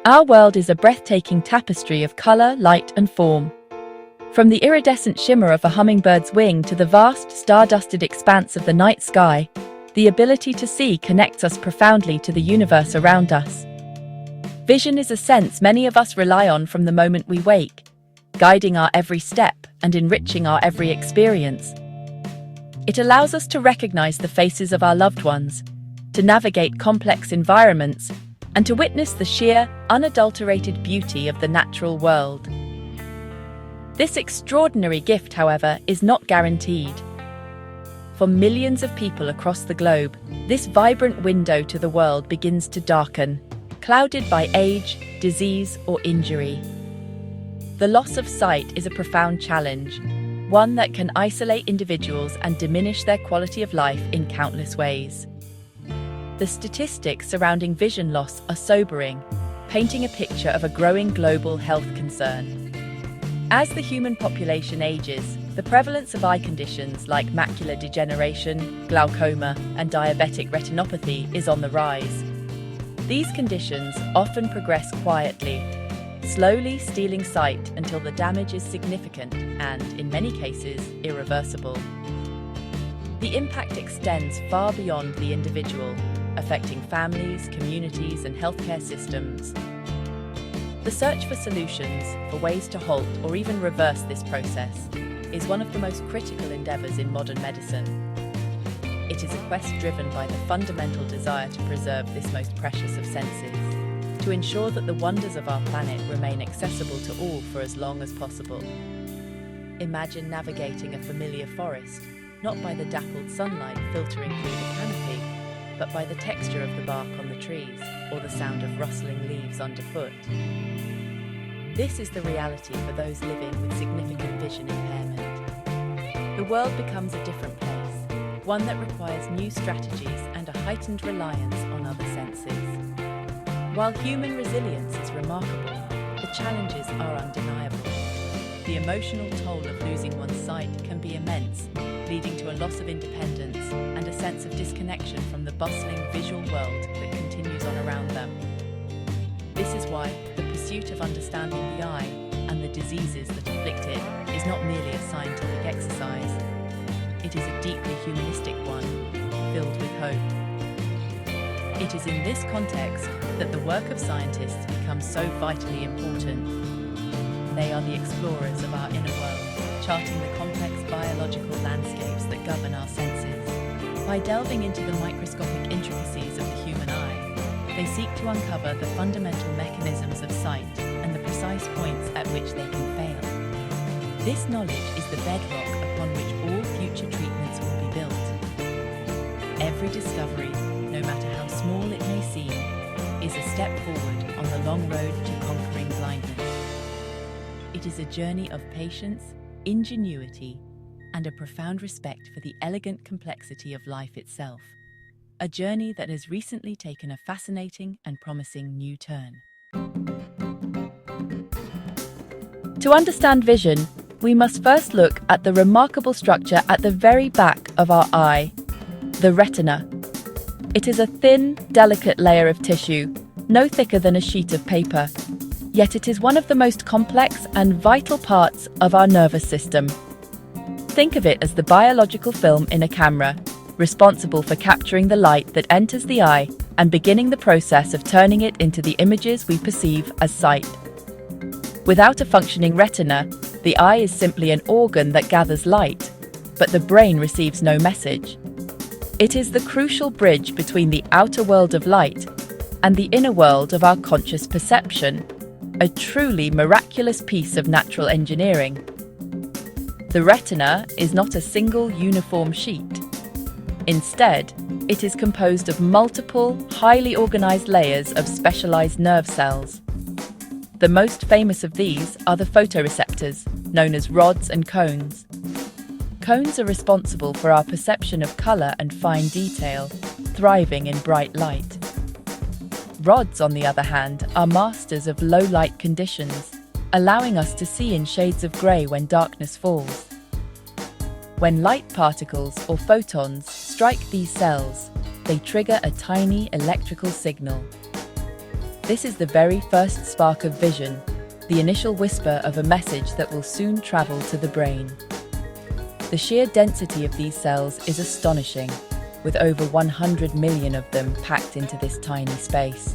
Our world is a breathtaking tapestry of color, light, and form. From the iridescent shimmer of a hummingbird's wing to the vast, star-dusted expanse of the night sky, the ability to see connects us profoundly to the universe around us. Vision is a sense many of us rely on from the moment we wake, guiding our every step and enriching our every experience. It allows us to recognize the faces of our loved ones, to navigate complex environments, and to witness the sheer, unadulterated beauty of the natural world. This extraordinary gift, however, is not guaranteed. For millions of people across the globe, this vibrant window to the world begins to darken, clouded by age, disease, or injury. The loss of sight is a profound challenge, one that can isolate individuals and diminish their quality of life in countless ways. The statistics surrounding vision loss are sobering, painting a picture of a growing global health concern. As the human population ages, the prevalence of eye conditions like macular degeneration, glaucoma, and diabetic retinopathy is on the rise. These conditions often progress quietly, slowly stealing sight until the damage is significant and, in many cases, irreversible. The impact extends far beyond the individual, affecting families, communities, and healthcare systems. The search for solutions, for ways to halt or even reverse this process, is one of the most critical endeavors in modern medicine. It is a quest driven by the fundamental desire to preserve this most precious of senses, to ensure that the wonders of our planet remain accessible to all for as long as possible. Imagine navigating a familiar forest, not by the dappled sunlight filtering through the canopy, but by the texture of the bark on the trees or the sound of rustling leaves underfoot. This is the reality for those living with significant vision impairment. The world becomes a different place, one that requires new strategies and a heightened reliance on other senses. While human resilience is remarkable, the challenges are undeniable. The emotional toll of losing one's sight can be immense, leading to a loss of independence and a sense of disconnection from the bustling visual world that continues on around them. This is why the pursuit of understanding the eye and the diseases that afflict it is not merely a scientific exercise. It is a deeply humanistic one, filled with hope. It is in this context that the work of scientists becomes so vitally important. They are the explorers of our inner world, charting the complex biological landscapes that govern our senses. By delving into the microscopic intricacies of the human eye, they seek to uncover the fundamental mechanisms of sight and the precise points at which they can fail. This knowledge is the bedrock upon which all future treatments will be built. Every discovery, no matter how small it may seem, is a step forward on the long road to conquering blindness. It is a journey of patience, ingenuity, and a profound respect for the elegant complexity of life itself. A journey that has recently taken a fascinating and promising new turn. To understand vision, we must first look at the remarkable structure at the very back of our eye, the retina. It is a thin, delicate layer of tissue, no thicker than a sheet of paper. Yet it is one of the most complex and vital parts of our nervous system. Think of it as the biological film in a camera, responsible for capturing the light that enters the eye and beginning the process of turning it into the images we perceive as sight. Without a functioning retina, the eye is simply an organ that gathers light, but the brain receives no message. It is the crucial bridge between the outer world of light and the inner world of our conscious perception. A truly miraculous piece of natural engineering. The retina is not a single uniform sheet. Instead, it is composed of multiple, highly organized layers of specialized nerve cells. The most famous of these are the photoreceptors, known as rods and cones. Cones are responsible for our perception of color and fine detail, thriving in bright light. Rods, on the other hand, are masters of low light conditions, allowing us to see in shades of grey when darkness falls. When light particles or photons strike these cells, they trigger a tiny electrical signal. This is the very first spark of vision, the initial whisper of a message that will soon travel to the brain. The sheer density of these cells is astonishing, with over 100 million of them packed into this tiny space.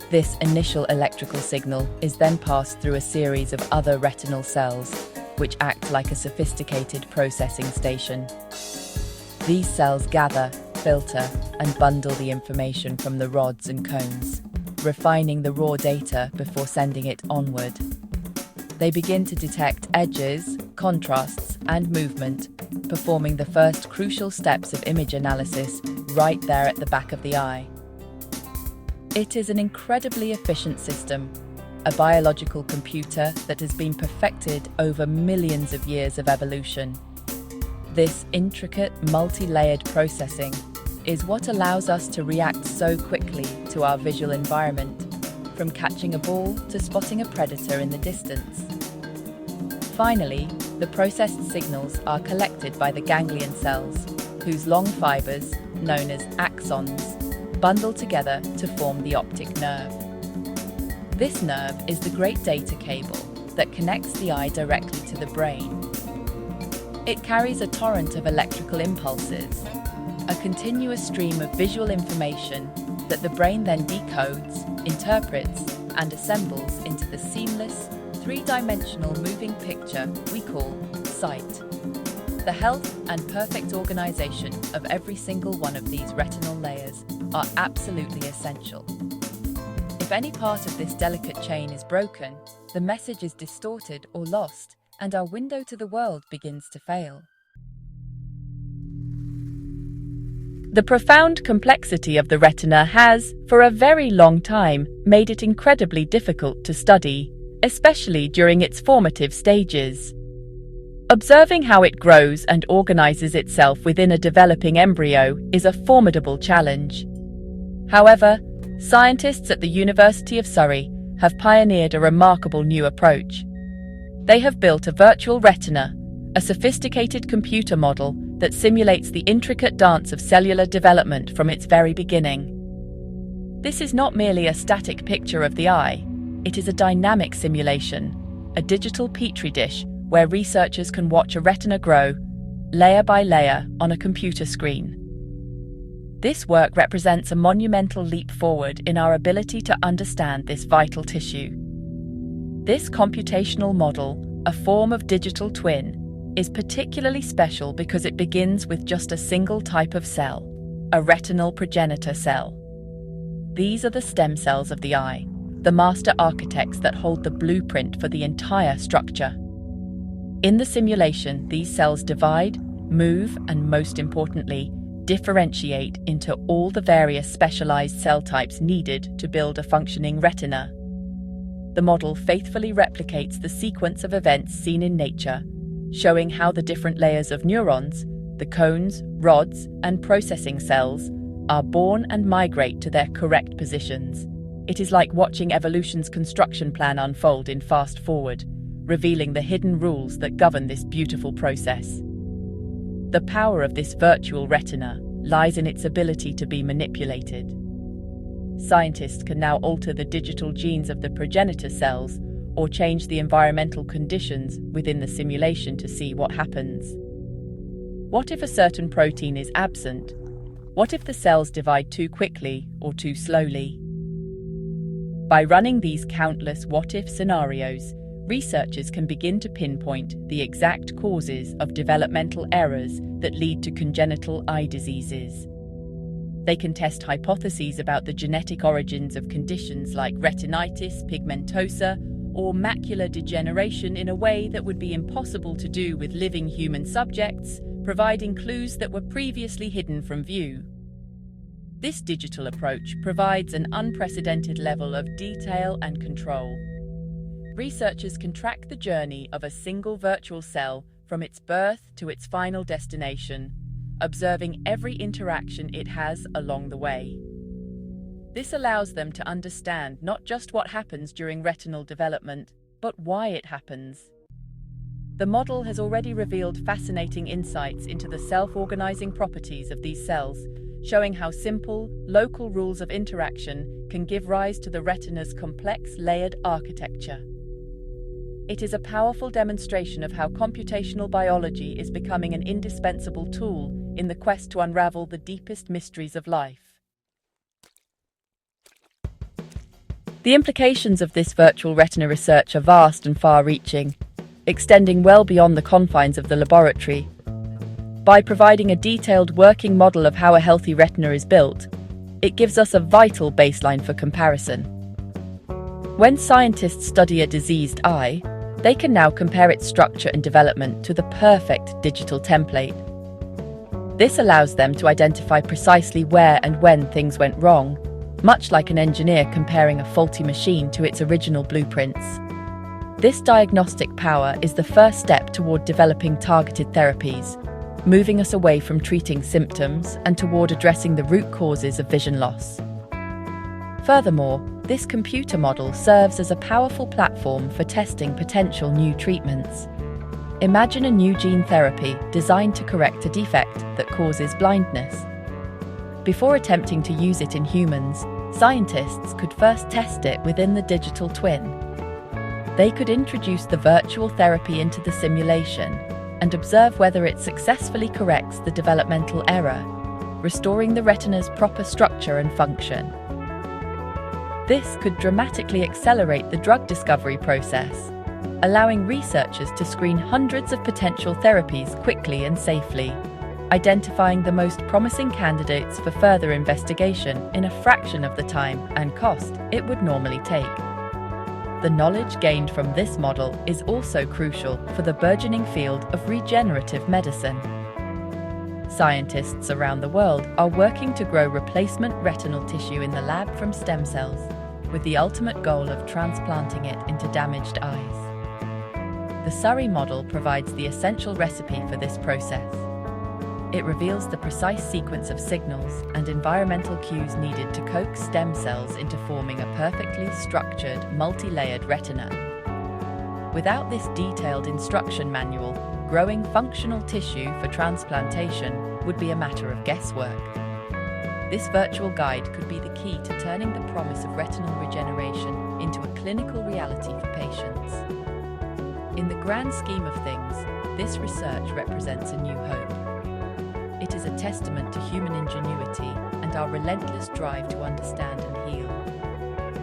This initial electrical signal is then passed through a series of other retinal cells, which act like a sophisticated processing station. These cells gather, filter, and bundle the information from the rods and cones, refining the raw data before sending it onward. They begin to detect edges, contrasts, and movement, performing the first crucial steps of image analysis right there at the back of the eye. It is an incredibly efficient system, a biological computer that has been perfected over millions of years of evolution. This intricate, multi-layered processing is what allows us to react so quickly to our visual environment, from catching a ball to spotting a predator in the distance. Finally, the processed signals are collected by the ganglion cells, whose long fibers, known as axons, bundle together to form the optic nerve. This nerve is the great data cable that connects the eye directly to the brain. It carries a torrent of electrical impulses, a continuous stream of visual information that the brain then decodes, interprets, and assembles into the seamless, three-dimensional moving picture we call sight. The health and perfect organization of every single one of these retinal layers are absolutely essential. If any part of this delicate chain is broken, the message is distorted or lost, and our window to the world begins to fail. The profound complexity of the retina has, for a very long time, made it incredibly difficult to study, especially during its formative stages. Observing how it grows and organizes itself within a developing embryo is a formidable challenge. However, scientists at the University of Surrey have pioneered a remarkable new approach. They have built a virtual retina, a sophisticated computer model that simulates the intricate dance of cellular development from its very beginning. This is not merely a static picture of the eye, it is a dynamic simulation, a digital petri dish where researchers can watch a retina grow, layer by layer, on a computer screen. This work represents a monumental leap forward in our ability to understand this vital tissue. This computational model, a form of digital twin, is particularly special because it begins with just a single type of cell, a retinal progenitor cell. These are the stem cells of the eye, the master architects that hold the blueprint for the entire structure. In the simulation, these cells divide, move, and most importantly, differentiate into all the various specialized cell types needed to build a functioning retina. The model faithfully replicates the sequence of events seen in nature, showing how the different layers of neurons, the cones, rods, and processing cells, are born and migrate to their correct positions. It is like watching evolution's construction plan unfold in fast forward, revealing the hidden rules that govern this beautiful process. The power of this virtual retina lies in its ability to be manipulated. Scientists can now alter the digital genes of the progenitor cells or change the environmental conditions within the simulation to see what happens. What if a certain protein is absent? What if the cells divide too quickly or too slowly? By running these countless what-if scenarios, researchers can begin to pinpoint the exact causes of developmental errors that lead to congenital eye diseases. They can test hypotheses about the genetic origins of conditions like retinitis pigmentosa or macular degeneration in a way that would be impossible to do with living human subjects, providing clues that were previously hidden from view. This digital approach provides an unprecedented level of detail and control. Researchers can track the journey of a single virtual cell from its birth to its final destination, observing every interaction it has along the way. This allows them to understand not just what happens during retinal development, but why it happens. The model has already revealed fascinating insights into the self-organizing properties of these cells, showing how simple, local rules of interaction can give rise to the retina's complex, layered architecture. It is a powerful demonstration of how computational biology is becoming an indispensable tool in the quest to unravel the deepest mysteries of life. The implications of this virtual retina research are vast and far-reaching, extending well beyond the confines of the laboratory. By providing a detailed working model of how a healthy retina is built, it gives us a vital baseline for comparison. When scientists study a diseased eye, they can now compare its structure and development to the perfect digital template. This allows them to identify precisely where and when things went wrong, much like an engineer comparing a faulty machine to its original blueprints. This diagnostic power is the first step toward developing targeted therapies, moving us away from treating symptoms and toward addressing the root causes of vision loss. Furthermore, this computer model serves as a powerful platform for testing potential new treatments. Imagine a new gene therapy designed to correct a defect that causes blindness. Before attempting to use it in humans, scientists could first test it within the digital twin. They could introduce the virtual therapy into the simulation and observe whether it successfully corrects the developmental error, restoring the retina's proper structure and function. This could dramatically accelerate the drug discovery process, allowing researchers to screen hundreds of potential therapies quickly and safely, identifying the most promising candidates for further investigation in a fraction of the time and cost it would normally take. The knowledge gained from this model is also crucial for the burgeoning field of regenerative medicine. Scientists around the world are working to grow replacement retinal tissue in the lab from stem cells, with the ultimate goal of transplanting it into damaged eyes. The Surrey Model provides the essential recipe for this process. It reveals the precise sequence of signals and environmental cues needed to coax stem cells into forming a perfectly structured, multi-layered retina. Without this detailed instruction manual, growing functional tissue for transplantation would be a matter of guesswork. This virtual guide could be the key to turning the promise of retinal regeneration into a clinical reality for patients. In the grand scheme of things, this research represents a new hope. It is a testament to human ingenuity and our relentless drive to understand and heal.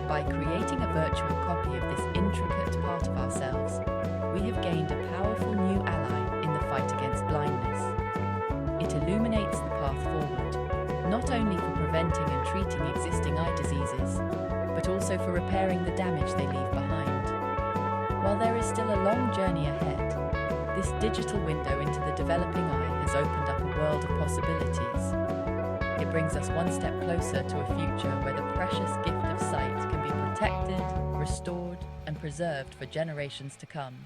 By creating a virtual copy of this intricate part of ourselves, we have gained a powerful new ally in the fight against blindness. It illuminates the path forward, not only for preventing and treating existing eye diseases, but also for repairing the damage they leave behind. While there is still a long journey ahead, this digital window into the developing eye has opened up a world of possibilities. It brings us one step closer to a future where the precious gift of sight can be protected, restored, and preserved for generations to come.